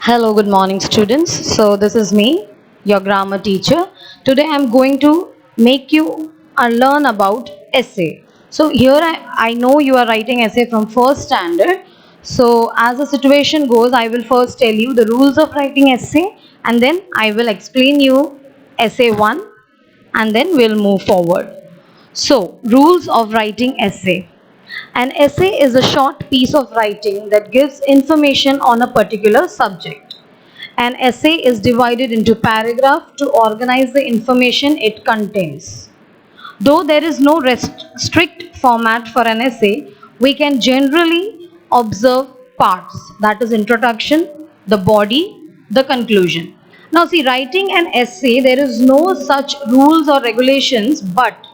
Hello, good morning, students. So, this is me, your grammar teacher. Today, I'm going to make you learn about essay. So, here I know you are writing essay from first standard. So, as the situation goes, I will first tell you the rules of writing essay, and then I will explain you essay 1, and then we'll move forward. So, rules of writing essay. An essay is a short piece of writing that gives information on a particular subject. An essay is divided into paragraphs to organize the information it contains. Though there is no strict format for an essay, we can generally observe parts, that is introduction, the body, the conclusion. Now see, writing an essay, there is no such rules or regulations, but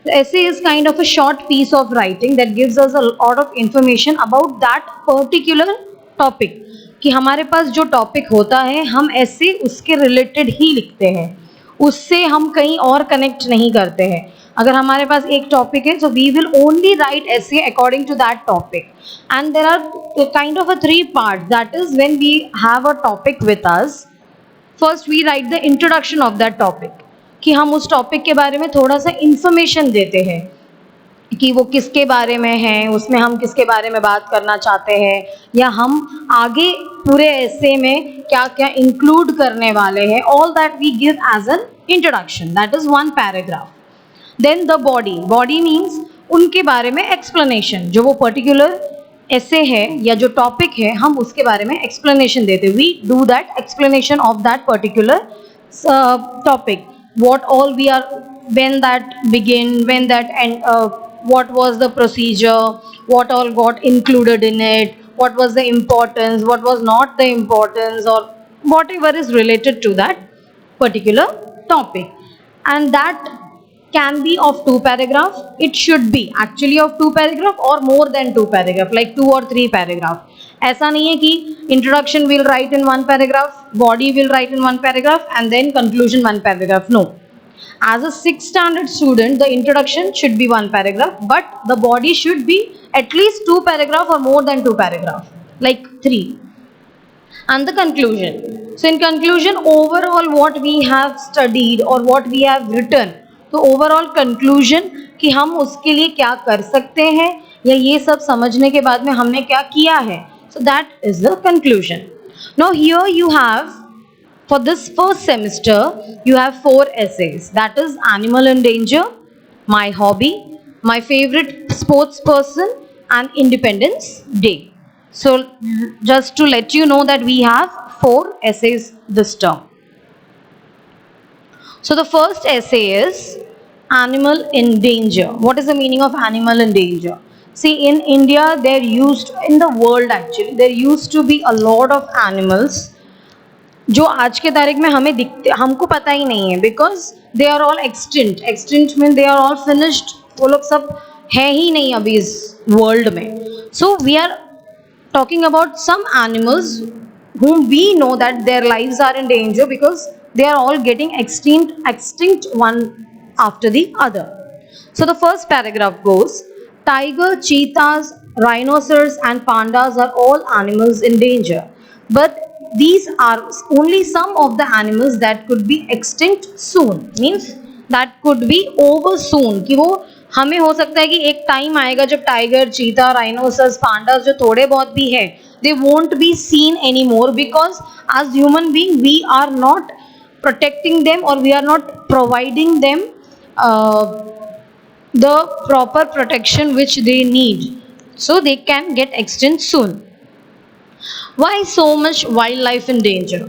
the essay is kind of a short piece of writing that gives us a lot of information about that particular topic. कि हमारे पास जो topic होता है हम ऐसे उसके related ही लिखते हैं, उससे हम कहीं और कनेक्ट नहीं करते हैं. अगर हमारे पास एक टॉपिक है, so we will only write essay according to that topic. And there are kind of a 3 parts. That is, when we have a topic with us, first we write the introduction of that topic, कि हम उस topic के बारे में थोड़ा सा information देते हैं कि वो किसके बारे में है, उसमें हम किसके बारे में बात करना चाहते हैं, या हम आगे पूरे ऐसे में क्या क्या इंक्लूड करने वाले हैं. All that we give as an introduction. That is 1 paragraph. Then the body means उनके बारे में एक्सप्लेनेशन. जो वो पर्टिकुलर ऐसे है या जो टॉपिक है हम उसके बारे में एक्सप्लेनेशन देते. We do that explanation of that particular topic. What all we are, when that begin, when that end, what was the procedure, what all got included in it, what was the importance, what was not the importance, or whatever is related to that particular topic. And that can be of 2 paragraphs. It should be actually of 2 paragraphs or more than 2 paragraphs, like 2 or 3 paragraphs. ऐसा नहीं है कि introduction will write in 1 paragraph, body will write in 1 paragraph, and then conclusion 1 paragraph. No. As a 6th standard student, the introduction should be 1 paragraph, but the body should be at least 2 paragraphs or more than 2 paragraphs, like 3. And the conclusion. So in conclusion, overall what we have studied or what we have written, तो overall conclusion कि हम उसके लिए क्या कर सकते हैं या ये सब समझने के बाद में हमने क्या किया है. So that is the conclusion. Now here you have, for this first semester, you have 4 essays. That is Animal in Danger, My Hobby, My Favorite Sports Person, and Independence Day. So just to let you know that we have 4 essays this term. So the first essay is Animal in Danger. What is the meaning of Animal in Danger? See, in India, in the world actually, there used to be a lot of animals जो आज के तारीख में हमें दिखते, हमको पता ही नहीं है, because they are all extinct. Extinct mean they are all finished. वो लोग सब है ही नहीं अभी इस वर्ल्ड में. So we are talking about some animals whom we know that their lives are in danger because they are all getting extinct one after the other. So the first paragraph goes, tiger, cheetahs, rhinoceros and pandas are all animals in danger, but these are only some of the animals that could be extinct soon. Means that could be over soon. कि वो हमें हो सकता है कि एक time आएगा जब टाइगर, चीता, राइनोसरस, पांडास जो थोड़े बहुत भी है, they won't be seen anymore because as human being we are not protecting them or we are not providing them the proper protection which they need, so they can get extinct soon. Why so much wildlife in danger?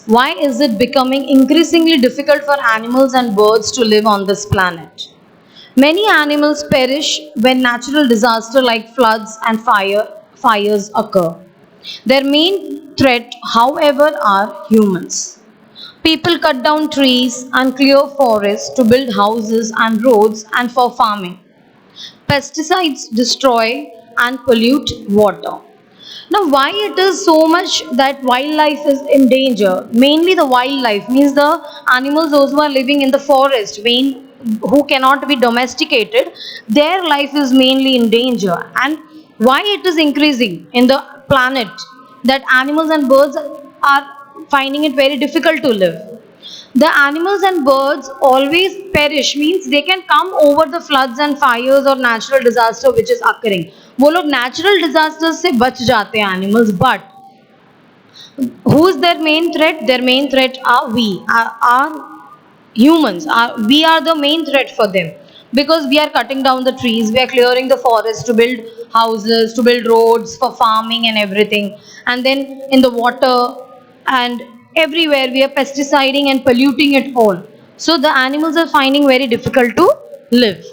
Why is it becoming increasingly difficult for animals and birds to live on this planet? Many animals perish when natural disasters like floods and fires occur. Their main threat, however, are humans. People cut down trees and clear forests to build houses and roads and for farming. Pesticides destroy and pollute water. Now, why it is so much that wildlife is in danger? Mainly the wildlife means the animals, those who are living in the forest, who cannot be domesticated, their life is mainly in danger. And why it is increasing in the planet, that animals and birds are finding it very difficult to live. The animals and birds always perish, means they can come over the floods and fires or natural disaster which is occurring. वो लोग natural disasters से बच जाते हैं animals, but who is their main threat? Their main threat are we, are humans. We are the main threat for them, because we are cutting down the trees, we are clearing the forest to build houses, to build roads for farming and everything, and then in the water and everywhere we are pesticiding and polluting it all. So the animals are finding very difficult to live.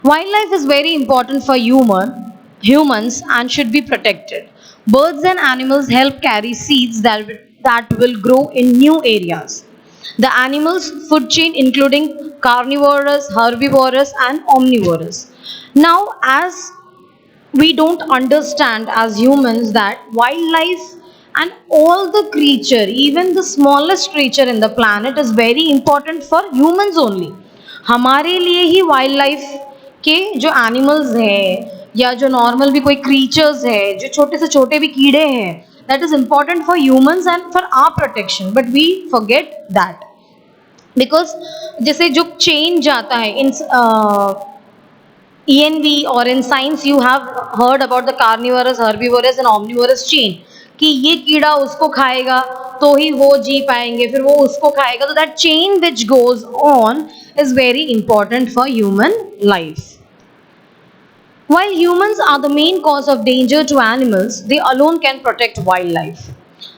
Wildlife is very important for humans and should be protected. Birds and animals help carry seeds that will grow in new areas. The animals' food chain including carnivorous, herbivorous and omnivorous. Now, as we don't understand as humans that wildlife and all the creature, even the smallest creature in the planet is very important for humans only. हमारे लिए ही wild life के जो animals है या जो normal भी कोई creatures है, जो छोटे से छोटे भी कीड़े हैं, that is important for humans and for our protection, but we forget that. Because जैसे जो चेन जाता है इन ENV or in science you have heard about the carnivorous, herbivorous and omnivorous chain, कि ये कीड़ा उसको खाएगा तो ही वो जी पाएंगे, फिर वो उसको खाएगा. So that chain which goes on is very important for human life. While humans are the main cause of danger to animals, they alone can protect wildlife.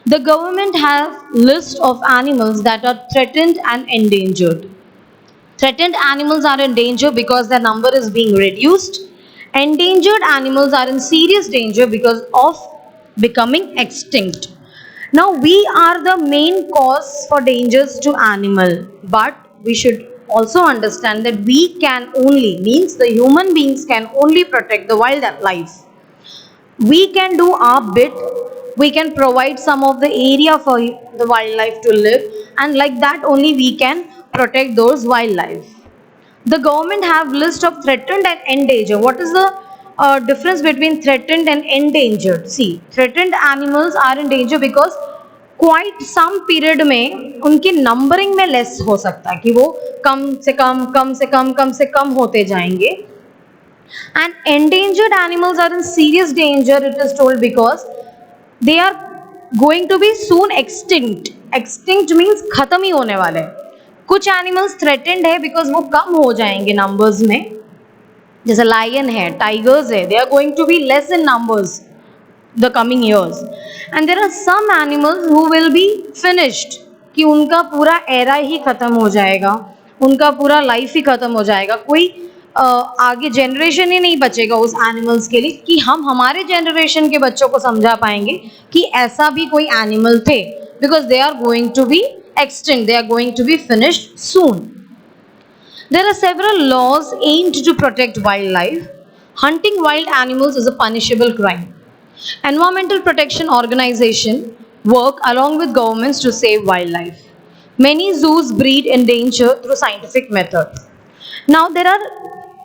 The government has list of animals that are threatened and endangered. Threatened animals are in danger because their number is being reduced. Endangered animals are in serious danger because of becoming extinct. Now, we are the main cause for dangers to animal, but we should also understand that we can only, means the human beings can only protect the wildlife. We can do our bit, we can provide some of the area for the wildlife to live, and like that only we can protect those wildlife. The government have list of threatened and endangered. What is the difference between threatened and endangered? See, threatened animals are in danger because quite some period में उनकी numbering में less हो सकता है, कि वो कम से कम होते जाएंगे. And endangered animals are in serious danger, it is told, because they are going to be soon extinct. Extinct means खत्म ही होने वाले. कुछ एनिमल्स थ्रेटेंड है बिकॉज वो कम हो जाएंगे नंबर्स में, जैसे लायन है, टाइगर्स है, they are going to be less in numbers the coming years. And there are some animals who will be finished, कि उनका पूरा एरा ही खत्म हो जाएगा, उनका पूरा लाइफ ही खत्म हो जाएगा, कोई आगे जनरेशन ही नहीं बचेगा उस एनिमल्स के लिए, कि हम हमारे जनरेशन के बच्चों को समझा पाएंगे कि ऐसा भी कोई एनिमल थे, because they are going to be extinct, they are going to be finished soon. There are several laws aimed to protect wildlife. Hunting wild animals is a punishable crime. Environmental protection organizations work along with governments to save wildlife. Many zoos breed endangered through scientific methods. Now there are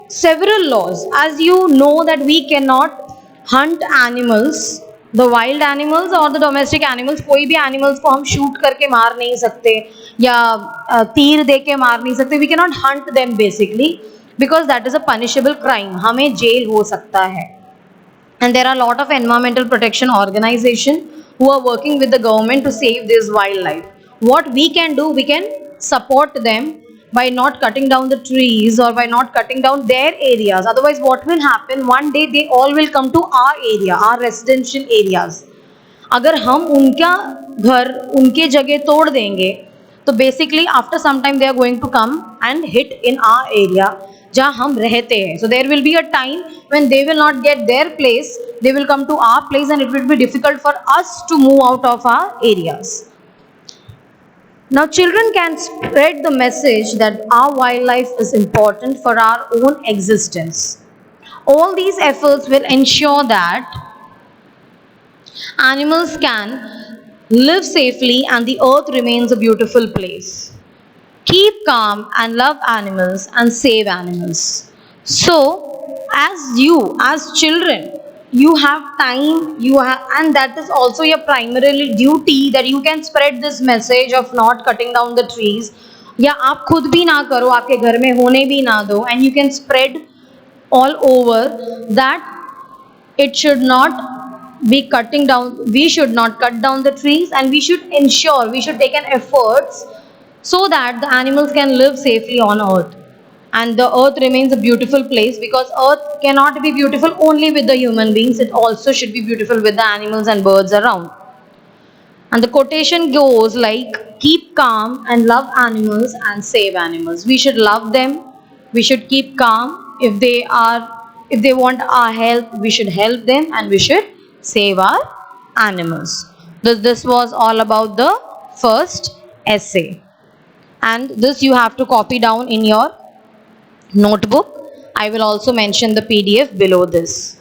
several laws. As you know that we cannot hunt animals, the wild animals or the domestic animals. कोई भी animals को हम shoot करके मार नहीं सकते या तीर दे के मार नहीं सकते. We cannot hunt them basically because that is a punishable crime. हमें जेल हो सकता है. And there are a lot of environmental protection organizations who are working with the government to save this wildlife. What we can do, we can support them by not cutting down the trees or by not cutting down their areas. Otherwise what will happen, one day they all will come to our area, our residential areas. अगर हम उनका घर उनके जगह तोड़ देंगे तो basically after some time they are going to come and hit in our area जहाँ हम रहते हैं. So there will be a time when they will not get their place, they will come to our place and it will be difficult for us to move out of our areas. Now children can spread the message that our wildlife is important for our own existence. All these efforts will ensure that animals can live safely and the earth remains a beautiful place. Keep calm and love animals and save animals. So, as children, you have time, you have, and that is also your primarily duty, that you can spread this message of not cutting down the trees. या आप खुद भी ना करो, आपके घर में होने भी ना दो, and you can spread all over that it should not be cutting down, we should not cut down the trees, and we should ensure, we should take an efforts so that the animals can live safely on earth, and the earth remains a beautiful place, because earth cannot be beautiful only with the human beings, it also should be beautiful with the animals and birds around. And the quotation goes like, keep calm and love animals and save animals. We should love them. We should keep calm. If they want our help, we should help them, and we should save our animals. This was all about the first essay. And this you have to copy down in your notebook. I will also mention the PDF below this.